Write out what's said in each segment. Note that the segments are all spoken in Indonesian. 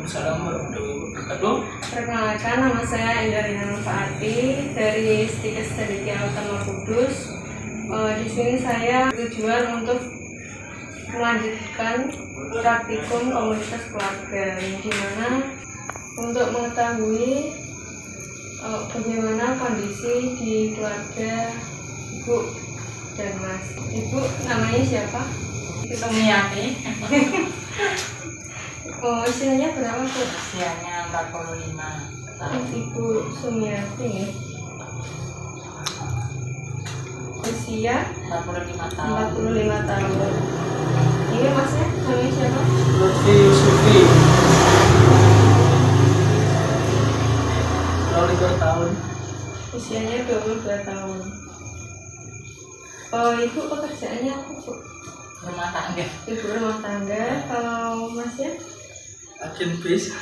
Waalaikumsalam warahmatullahi wabarakatuh. Perkenalkan, nama saya Indarina Nurfaati dari Stikes Cendekia Utama Kudus. Di sini saya bertujuan untuk melanjutkan praktikum komunitas keluarga, di mana untuk mengetahui bagaimana kondisi di keluarga Ibu dan Mas. Ibu namanya siapa? Sumiati. Usianya berapa, Bu? Usianya 45 tahun. Ibu Sumiati ya. Usia 45 tahun. 45 tahun. Ini Masnya namanya siapa? Lutfi Yusufi. 22 tahun. Usianya 22 tahun. Ibu pekerjaannya apa, Bu? Rumah tangga. Ibu rumah tangga. Kalau Masnya? Agen bis.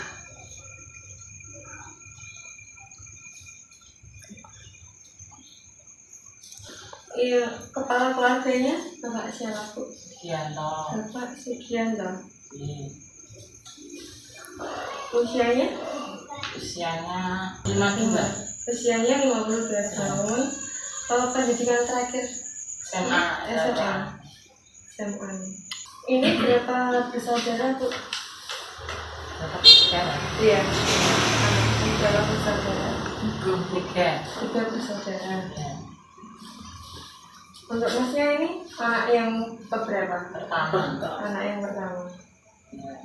Iya, kepala keluarganya Bapak siapa, Bu? Gianto. Bapak Sugianto. Iya. Usianya? Usianya 52. Usianya 52 tahun. Kalau pendidikan terakhir SMA. SMA. Ini berapa bersaudara, Bu? Dapat 3. Iya. Berapa bersaudara? 3. 3 bersaudara. Ya. Untuk Masnya ini anak yang keberapa? Pertama. Anak yang pertama. Ya.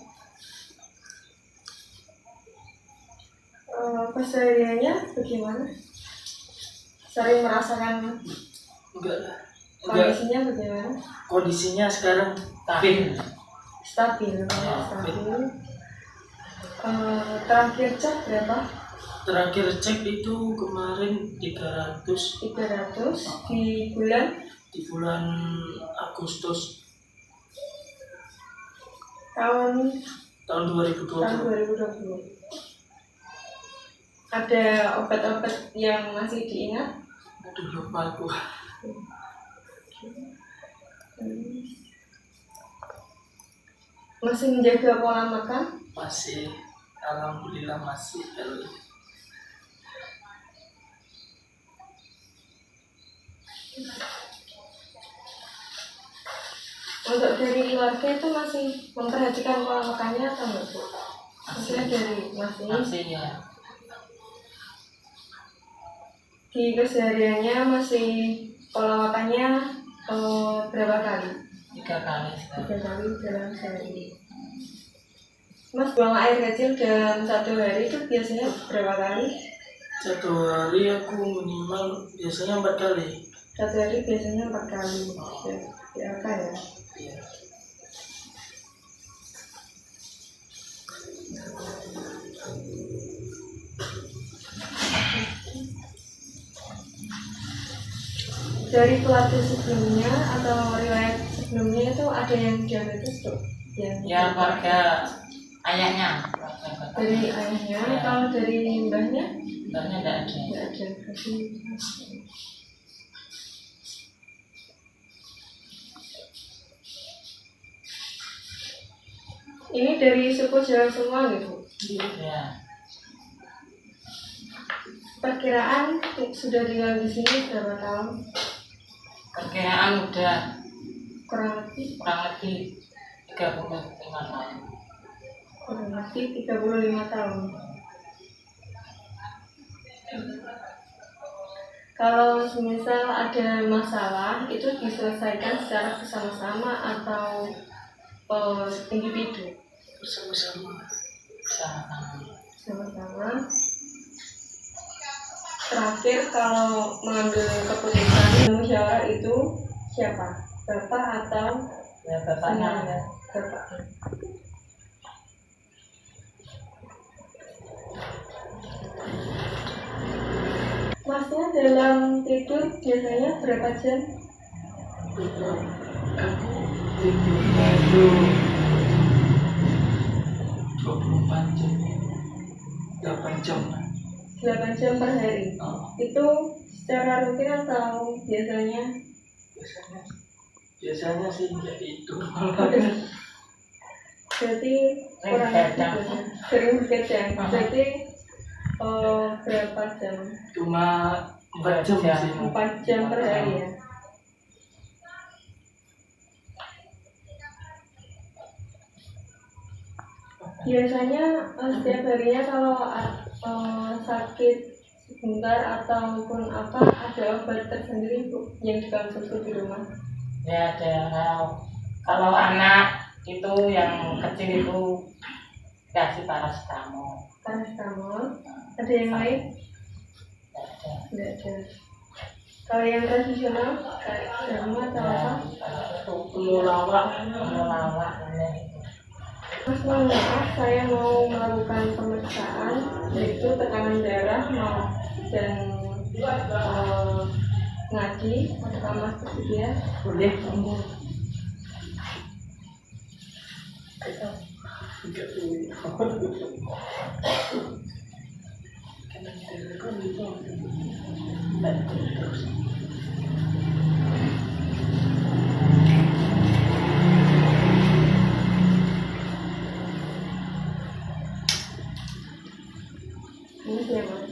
Kesehariannya bagaimana? Sering merasakan Enggak lah. kondisinya bagaimana? Kondisinya sekarang stabil. Stabil, stabil. Terakhir cek berapa? Terakhir cek itu kemarin 300 300 di bulan di bulan Agustus tahun 2020. 2020. Ada obat-obat yang masih diingat? Aduh, lupa aku. Masih menjaga pola makan? Masih, alhamdulillah masih. Untuk dari keluarga itu masih memperhatikan pola makannya atau enggak, Bu? Maksudnya dari Masih ya. di kesehariannya masih pola makannya berapa kali? 3 kali sekali. 3 kali dalam sehari. Mas buang air kecil dalam 1 hari itu biasanya berapa kali? 1 hari aku minimal biasanya 4 kali. 1 hari biasanya 4 kali. Ya kan ya? Iya. Dari keluarga sebelumnya atau riwayat sebelumnya itu ada yang diabetes, tuh? Ya, keluarga ayahnya. Dari ayahnya, Ya. kalau dari mbahnya? Mbahnya enggak ada. Tidak ada. Berarti ini dari suku Jawa semua gitu. Ya. Perkiraan sudah tinggal di sini berapa tahun? Perkiraan udah Kurang lebih kurang lebih 35 tahun. 35 tahun. Kalau misal ada masalah itu diselesaikan secara bersama-sama atau individu? Bersama-sama. Bersama-sama. Terakhir kalau mengambil keputusan musyawarah itu siapa? Bapak atau Ya, bapaknya. Bapak. Masnya dalam tidur biasanya berapa jam? Aku tidurnya itu 24 jam. 8 jam. 8 jam per hari. Itu secara rutin atau biasanya? Biasanya sih enggak itu. Berarti kurang sering begadang. Berarti berapa jam? Cuma 4 jam sih. 4 jam per hari ya. Biasanya setiap harinya kalau sakit sebentar ataupun apa, ada obat tersendiri Bu yang dikonsumsi di rumah? Ya ada. Kalau anak itu yang kecil itu kasih paracetamol. Paracetamol. Ada yang lain? Tidak ada. Kalau yang tradisional kayak jamu atau apa? Mulawak. Mas, mohon maaf, saya mau melakukan pemeriksaan yaitu tekanan darah dan nadi. Apakah Mas bersedia? Boleh. Ini dia Mas.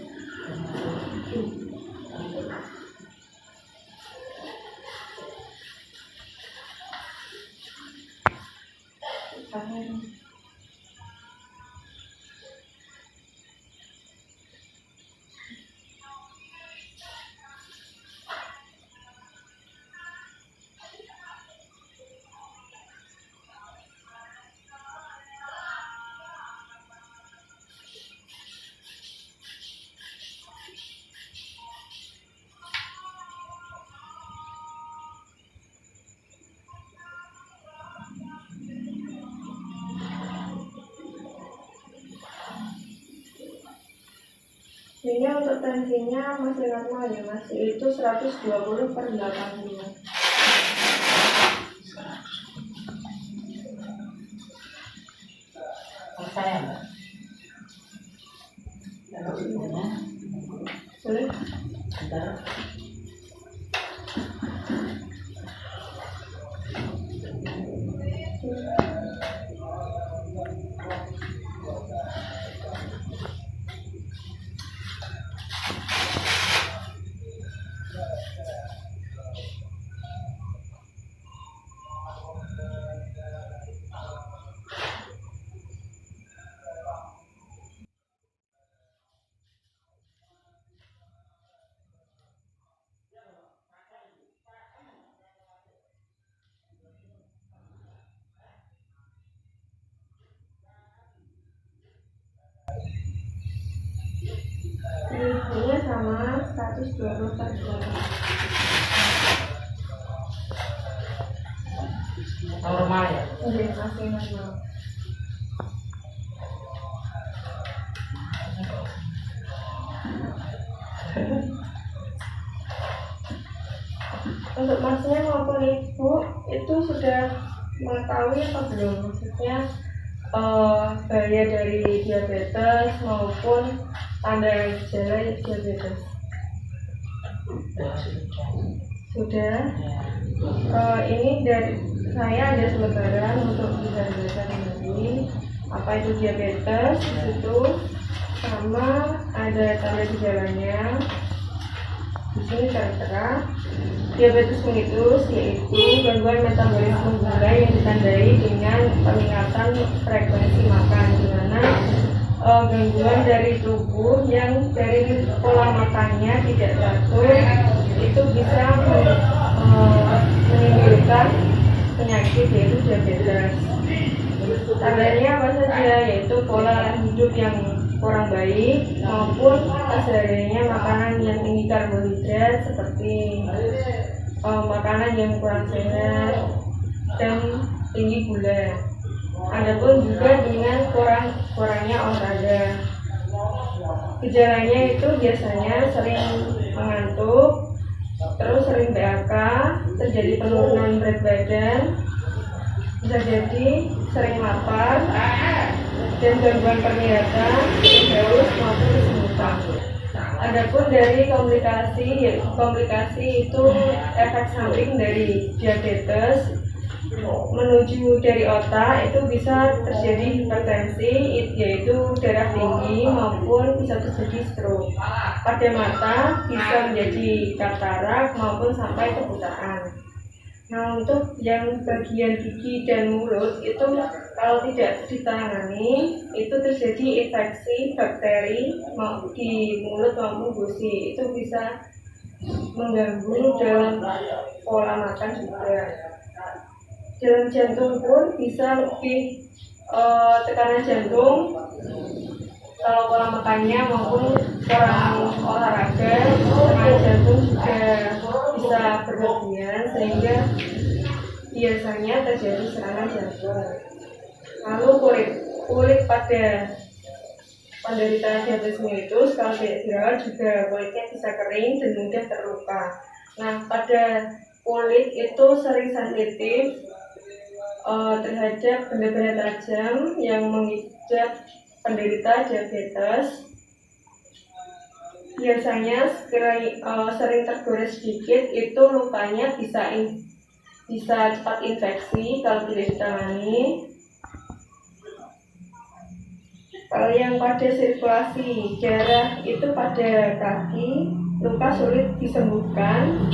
Ini untuk tensinya masih normal ya Mas, itu 120/80. Saya Mbak. Boleh? Bentar. Ini sama 120/80. Normal ya? Iya, masih normal. Untuk Masnya maupun Ibu itu sudah mengetahui atau belum? Maksudnya bahaya dari diabetes maupun tanda gejala diabetes. Sudah. Ini dari saya ada selebaran untuk bisa baca sendiri apa itu diabetes itu, sama ada tanda gejalanya. Di sini tertera diabetes mellitus yaitu gangguan metabolisme gula yang ditandai dengan peningkatan frekuensi makan, di mana gangguan dari tubuh yang dari pola makannya tidak teratur itu bisa menimbulkan penyakit yaitu diabetes. Tandanya apa saja, yaitu pola hidup yang kurang baik maupun kesehariannya makanan yang tinggi karbohidrat seperti makanan yang kurang sehat dan tinggi gula. Adapun juga dengan kurangnya olahraga. Gejalanya itu biasanya sering mengantuk, terus sering PAK, terjadi penurunan berat badan, bisa jadi sering lapar, dan gangguan penglihatan, haus maupun kesemutan. Adapun dari komplikasi itu efek samping dari diabetes menuju dari otak itu bisa terjadi hipertensi, yaitu darah tinggi, maupun bisa terjadi stroke. Pada mata bisa menjadi katarak maupun sampai kebutaan. Nah, untuk yang bagian gigi dan mulut itu kalau tidak ditangani itu terjadi infeksi bakteri di mulut maupun gusi, itu bisa mengganggu dalam pola makan juga. Dalam jantung pun bisa lebih tekanan jantung kalau pola makannya maupun kurang olahraga, tekanan jantung juga bisa berlebihan sehingga biasanya terjadi serangan jantung. Lalu kulit pada penderita diabetes mellitus kalau tidak dirawat juga kulitnya bisa kering dan mudah terluka. Nah, pada kulit itu sering sensitif terhadap benda-benda tajam yang menginjak penderita diabetes. Biasanya sering tergores sedikit, itu lukanya bisa cepat infeksi kalau tidak ditangani. Kalau yang pada sirkulasi darah itu pada kaki, luka sulit disembuhkan.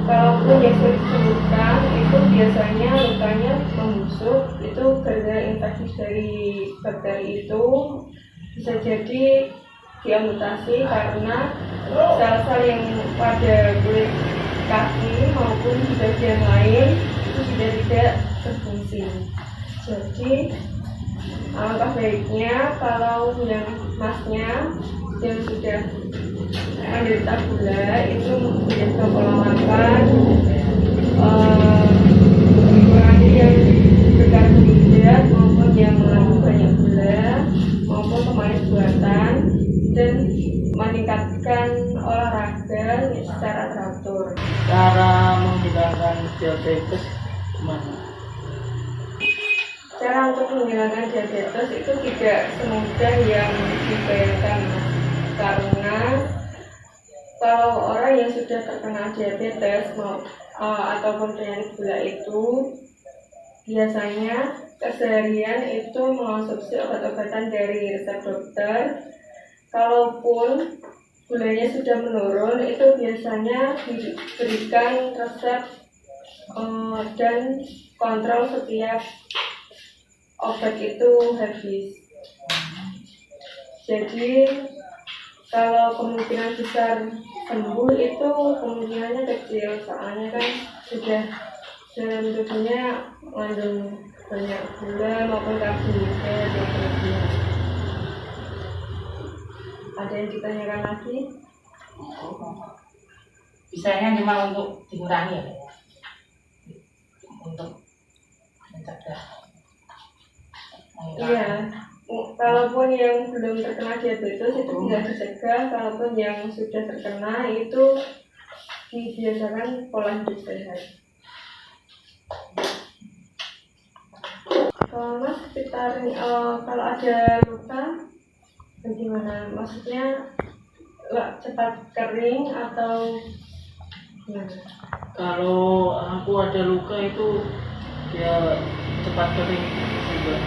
Kalaupun yang sulit disembuhkan itu biasanya lukanya membusuk, itu gara-gara infeksi dari bakteri itu. Bisa jadi diamputasi karena sel-sel yang pada kulit kaki maupun di bagian lain itu sudah tidak berfungsi. Jadi alangkah baiknya kalau yang masnya yang sudah menderita gula itu menjaga pola makan, mengurangi yang berkarbohidrat maupun yang mengandung banyak gula maupun pemanis buatan, dan meningkatkan olahraga secara teratur. Cara menghilangkan diabetes gimana? Cara untuk menghilangkan diabetes itu tidak semudah yang dibayangkan, karena kalau orang yang sudah terkena diabetes ataupun penyakit gula itu biasanya keseharian itu mengonsumsi obat-obatan dari resep dokter. Kalaupun gulanya sudah menurun itu biasanya diberikan resep dan kontrol setiap obat itu habis. Jadi kalau kemungkinan besar sembuh itu kemungkinannya kecil, soalnya kan sudah dalam tubuhnya mengandung banyak gula maupun karbohidrat yang berlebihan. Ada yang ditanyakan lagi? Bisanya cuma untuk dikurangi ya, untuk mencegah. Iya, kalaupun yang belum terkena diabetes itu bisa dicegah, kalaupun yang sudah terkena itu dibiasakan pola hidup sehat. Kalau Mas sekitar kalau ada luka bagaimana? Maksudnya cepat kering atau gimana? Kalau aku ada luka itu ya cepat kering juga.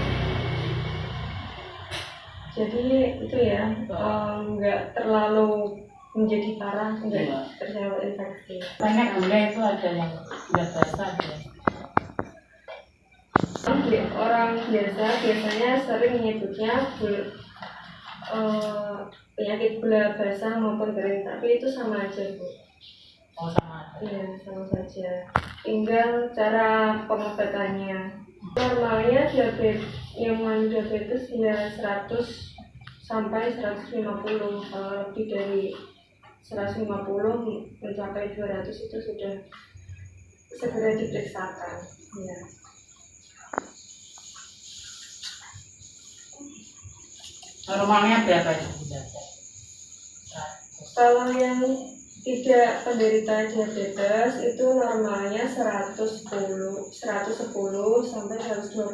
Jadi itu ya, nggak terlalu menjadi parah, nggak terjadi infeksi. Banyak gula itu ada yang gula biasa ya. Orang biasanya sering menyebutnya penyakit gula basah maupun kering, tapi itu sama aja, Bu. Oh, sama aja. Iya, sama saja. Tinggal cara pengobatannya. Normalnya diabetes yang mengandung diabetes ya 100 sampai 150. Kalau lebih dari 150 mencapai 200 itu sudah segera diperiksakan. Ya. Normalnya berapa itu? Kalau yang tidak penderita diabetes itu normalnya 110 sampai 120.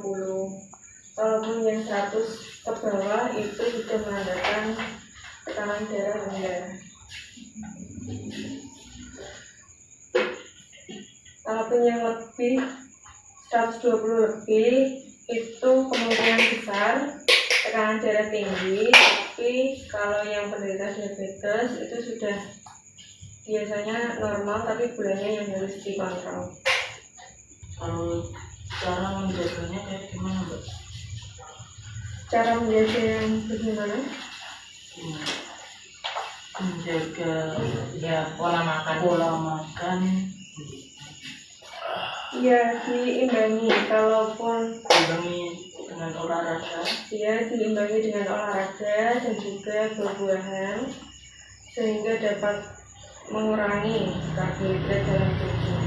Kalaupun yang 100 ke bawah itu sudah menandakan tekanan darah rendah. Kalaupun yang lebih 120 lebih itu kemungkinan besar tekanan darah tinggi, tapi kalau yang penderita diabetes itu sudah biasanya normal, tapi gulanya yang harus dikontrol. Kalau cara menjaganya kayak gimana, Mbak? Cara menjaga yang bagaimana? Menjaga Ya, pola makan. Ya, diimbangi. Kalaupun diimbangi dengan olahraga. ya diimbangi dengan olahraga dan juga buah-buahan sehingga dapat mengurangi karbohidrat dalam tubuh.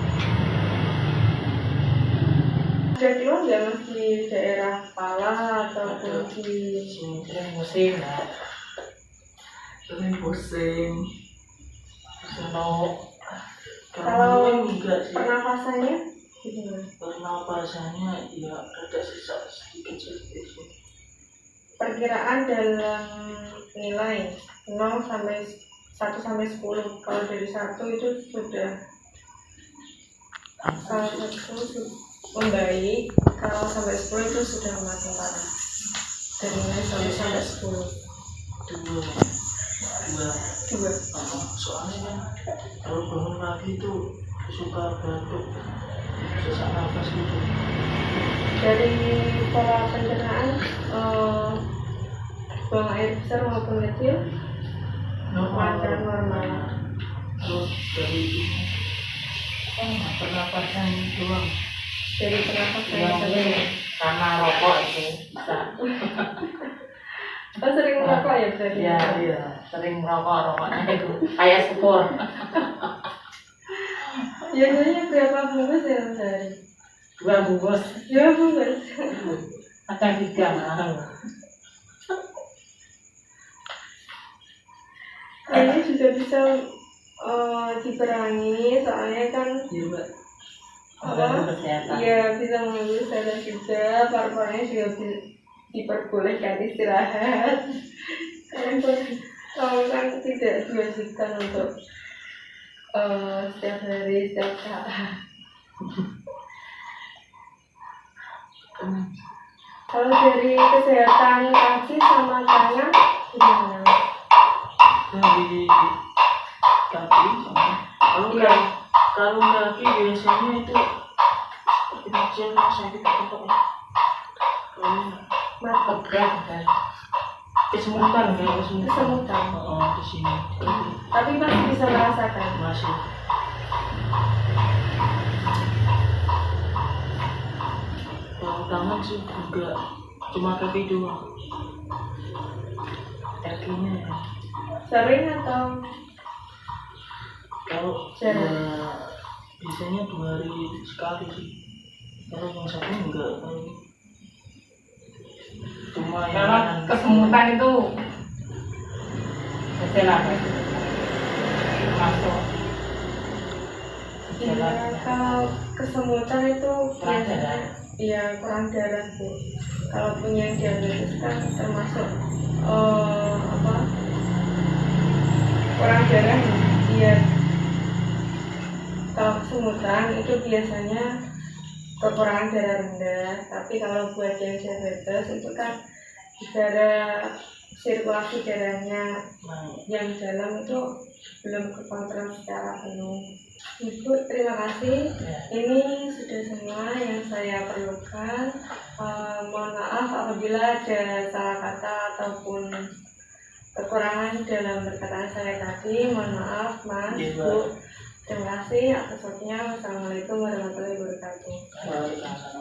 Ada keluhan nggak Mas di daerah kepala ataupun di Sering musim ya. Sering pusing. Senok. kalau enggak sih. pernapasannya gimana? Pernapasannya ya ada sisa sedikit sih. Perkiraan dalam nilai 0 sampai 1 sampai 10. Kalau dari 1 itu sudah membaik, kalau sampai 10 itu sudah makin parah. Dari nilai 1 sampai 10. Dua. Soalnya kan kalau bangun pagi itu suka batuk, sesak nafas gitu. Dari pola pencernaan buang air besar maupun kecil lancar normal. Terus dari pernapasan doang. Dari pernapasan Yang ini karena rokok itu bisa. sering merokok ya berarti? Iya, sering rokoknya itu kayak sepur. Biasanya berapa bungkus ya sehari? 2 bungkus. 2 bungkus. Kadang 3 malah. Ini juga bisa dikurangi, soalnya kan Iya, Mbak. Mengganggu kesehatan. iya bisa mengganggu kesehatan juga. Paru-parunya juga diperbolehkan istirahat. Kalau kan tidak diwajibkan untuk setiap hari, setiap saat. Kalau dari kesehatan kaki sama tangan gimana? Dari kaki sama Iya. kalau kaki biasanya itu seperti kecil sakit apa ya? Kalau Batuk, Pegang. kesemutan kayak kesemutan. di sini Tapi masih bisa merasakan. masih. Kalau tangan sih enggak, cuma kaki doang. Kakinya ya. Sering atau Kalau jarang? biasanya 2 hari sekali sih. Kalau yang satu enggak. Cuma Kalau yang kesemutan itu gejala apa itu? Masuk. Iya, kalau kesemutan itu Kurang biasanya darah. iya kurang darah Bu. Kalau punya diabetes kan termasuk kurang darah. Iya. Kalau kesemutan itu biasanya kekurangan darah rendah, tapi kalau buat yang diabetes itu kan darah sirkulasi darahnya yang dalam itu belum kekontrol secara penuh. Ibu, terima kasih. Ya. Ini sudah semua yang saya perlukan. Mohon maaf apabila ada salah kata ataupun kekurangan dalam perkataan saya tadi. Mohon maaf, Mas, Iya, Bu. Terima kasih atas waktunya. Wassalamualaikum warahmatullahi wabarakatuh. Waalaikumsalam.